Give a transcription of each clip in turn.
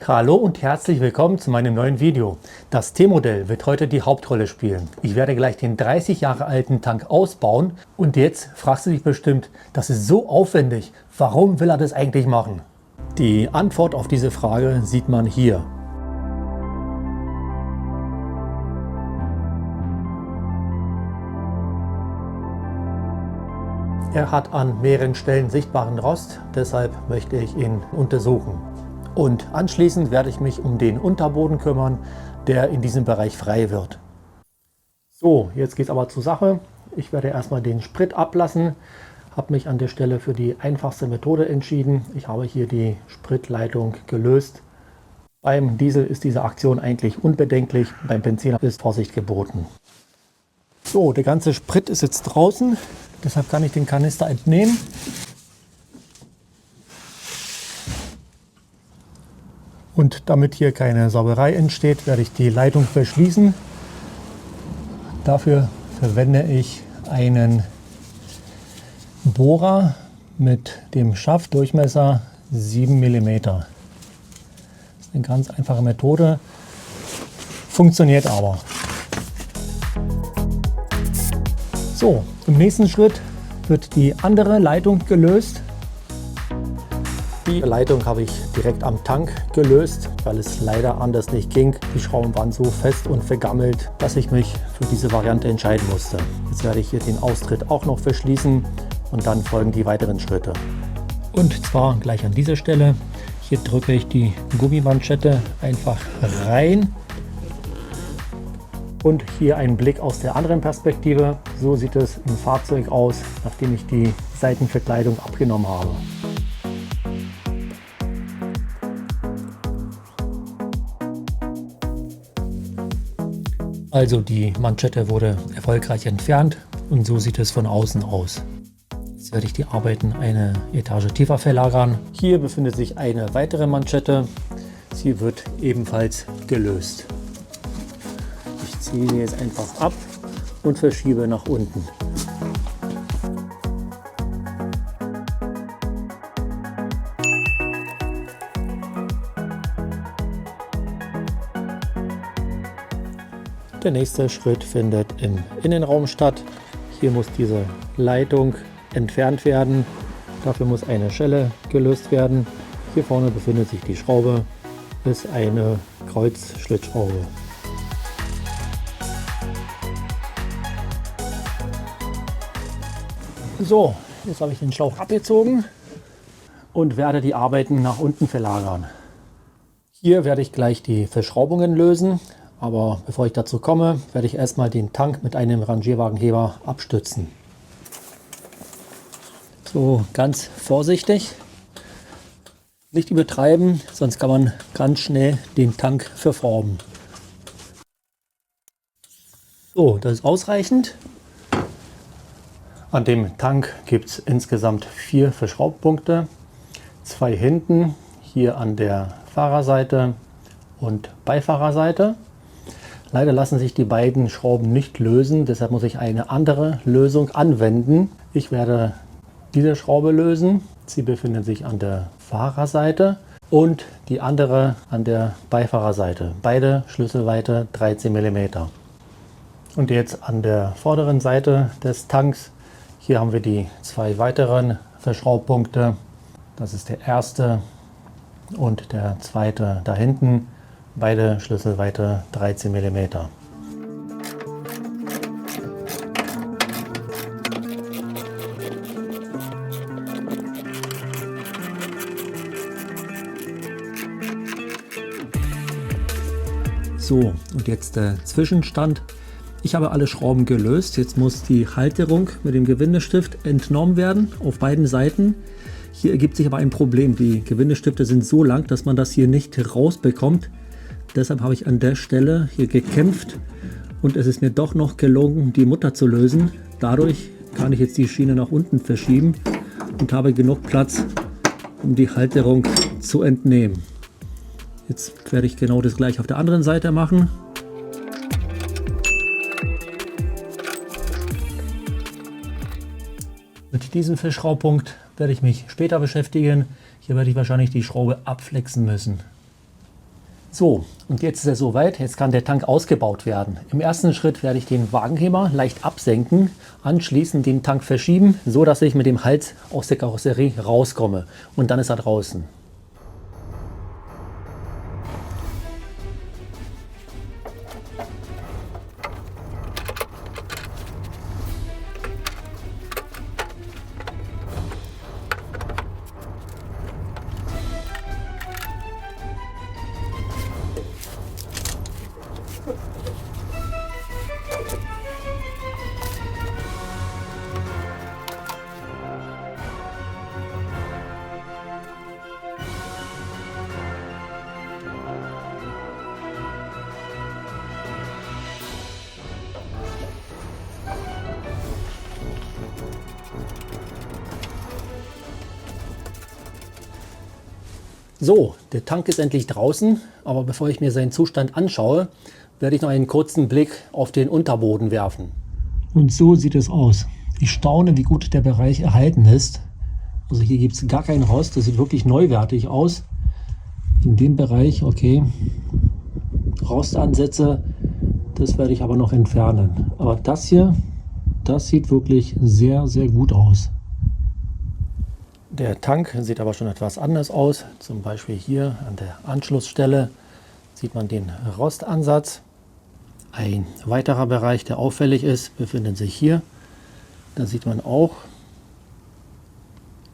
Hallo und herzlich willkommen zu meinem neuen Video. Das T-Modell wird heute die Hauptrolle spielen. Ich werde gleich den 30 Jahre alten Tank ausbauen und jetzt fragst du dich bestimmt, das ist so aufwendig, warum will er das eigentlich machen? Die Antwort auf diese Frage sieht man hier. Er hat an mehreren Stellen sichtbaren Rost, deshalb möchte ich ihn untersuchen. Und anschließend werde ich mich um den Unterboden kümmern, der in diesem Bereich frei wird. So, jetzt geht es aber zur Sache. Ich werde erstmal den Sprit ablassen, habe mich an der Stelle für die einfachste Methode entschieden. Ich habe hier die Spritleitung gelöst. Beim Diesel ist diese Aktion eigentlich unbedenklich, beim Benziner ist Vorsicht geboten. So, der ganze Sprit ist jetzt draußen, deshalb kann ich den Kanister entnehmen. Und damit hier keine Sauberei entsteht, werde ich die Leitung verschließen. Dafür verwende ich einen Bohrer mit dem Schaftdurchmesser 7 mm. Das ist eine ganz einfache Methode, funktioniert aber. So, im nächsten Schritt wird die andere Leitung gelöst. Die Leitung habe ich direkt am Tank gelöst, weil es leider anders nicht ging. Die Schrauben waren so fest und vergammelt, dass ich mich für diese Variante entscheiden musste. Jetzt werde ich hier den Austritt auch noch verschließen und dann folgen die weiteren Schritte. Und zwar gleich an dieser Stelle. Hier drücke ich die Gummimanschette einfach rein. Und hier ein Blick aus der anderen Perspektive. So sieht es im Fahrzeug aus, nachdem ich die Seitenverkleidung abgenommen habe. Also die Manschette wurde erfolgreich entfernt und so sieht es von außen aus. Jetzt werde ich die Arbeiten eine Etage tiefer verlagern. Hier befindet sich eine weitere Manschette. Sie wird ebenfalls gelöst. Ich ziehe sie jetzt einfach ab und verschiebe nach unten. Der nächste Schritt findet im Innenraum statt. Hier muss diese Leitung entfernt werden. Dafür muss eine Schelle gelöst werden. Hier vorne befindet sich die Schraube, ist eine Kreuzschlitzschraube. So, jetzt habe ich den Schlauch abgezogen und werde die Arbeiten nach unten verlagern. Hier werde ich gleich die Verschraubungen lösen. Aber bevor ich dazu komme, werde ich erstmal den Tank mit einem Rangierwagenheber abstützen. So, ganz vorsichtig. Nicht übertreiben, sonst kann man ganz schnell den Tank verformen. So, das ist ausreichend. An dem Tank gibt es insgesamt 4 Verschraubpunkte. 2 hinten, hier an der Fahrerseite und Beifahrerseite. Leider lassen sich die beiden Schrauben nicht lösen, deshalb muss ich eine andere Lösung anwenden. Ich werde diese Schraube lösen. Sie befindet sich an der Fahrerseite und die andere an der Beifahrerseite. Beide Schlüsselweite 13 mm. Und jetzt an der vorderen Seite des Tanks. Hier haben wir die 2 weiteren Verschraubpunkte. Das ist der erste und der zweite da hinten. Beide Schlüsselweite 13 mm. So, und jetzt der Zwischenstand. Ich habe alle Schrauben gelöst. Jetzt muss die Halterung mit dem Gewindestift entnommen werden auf beiden Seiten. Hier ergibt sich aber ein Problem. Die Gewindestifte sind so lang, dass man das hier nicht rausbekommt. Deshalb habe ich an der Stelle hier gekämpft und es ist mir doch noch gelungen, die Mutter zu lösen. Dadurch kann ich jetzt die Schiene nach unten verschieben und habe genug Platz, um die Halterung zu entnehmen. Jetzt werde ich genau das gleiche auf der anderen Seite machen. Mit diesem Verschraubpunkt werde ich mich später beschäftigen. Hier werde ich wahrscheinlich die Schraube abflexen müssen. So, und jetzt ist er soweit, jetzt kann der Tank ausgebaut werden. Im ersten Schritt werde ich den Wagenheber leicht absenken, anschließend den Tank verschieben, so dass ich mit dem Hals aus der Karosserie rauskomme. Und dann ist er draußen. So, der Tank ist endlich draußen, aber bevor ich mir seinen Zustand anschaue, werde ich noch einen kurzen Blick auf den Unterboden werfen. Und so sieht es aus. Ich staune, wie gut der Bereich erhalten ist. Also hier gibt es gar keinen Rost, das sieht wirklich neuwertig aus. In dem Bereich, okay, Rostansätze, das werde ich aber noch entfernen. Aber das hier, das sieht wirklich sehr, sehr gut aus. Der Tank sieht aber schon etwas anders aus. Zum Beispiel hier an der Anschlussstelle sieht man den Rostansatz. Ein weiterer Bereich, der auffällig ist, befindet sich hier. Da sieht man auch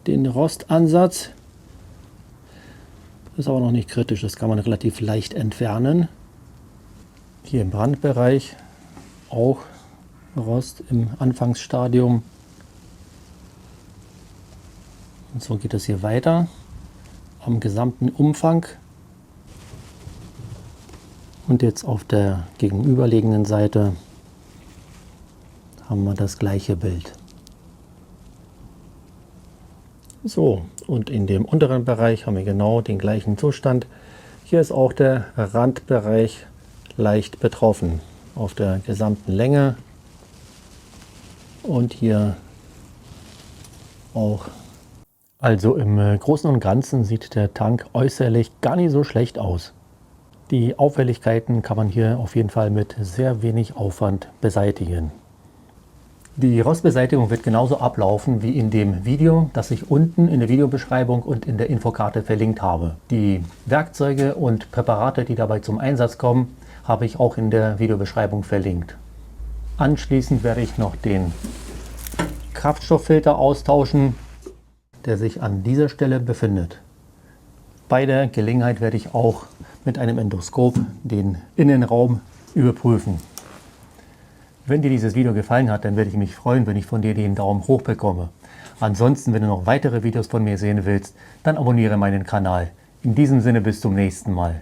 den Rostansatz. Das ist aber noch nicht kritisch, das kann man relativ leicht entfernen. Hier im Brandbereich auch Rost im Anfangsstadium. Und so geht es hier weiter am gesamten Umfang. Und jetzt auf der gegenüberliegenden Seite haben wir das gleiche Bild. So, und in dem unteren Bereich haben wir genau den gleichen Zustand. Hier ist auch der Randbereich leicht betroffen auf der gesamten Länge und hier auch. Also im Großen und Ganzen sieht der Tank äußerlich gar nicht so schlecht aus. Die Auffälligkeiten kann man hier auf jeden Fall mit sehr wenig Aufwand beseitigen. Die Rostbeseitigung wird genauso ablaufen wie in dem Video, das ich unten in der Videobeschreibung und in der Infokarte verlinkt habe. Die Werkzeuge und Präparate, die dabei zum Einsatz kommen, habe ich auch in der Videobeschreibung verlinkt. Anschließend werde ich noch den Kraftstofffilter austauschen, der sich an dieser Stelle befindet. Bei der Gelegenheit werde ich auch mit einem Endoskop den Innenraum überprüfen. Wenn dir dieses Video gefallen hat, dann würde ich mich freuen, wenn ich von dir den Daumen hoch bekomme. Ansonsten, wenn du noch weitere Videos von mir sehen willst, dann abonniere meinen Kanal. In diesem Sinne bis zum nächsten Mal.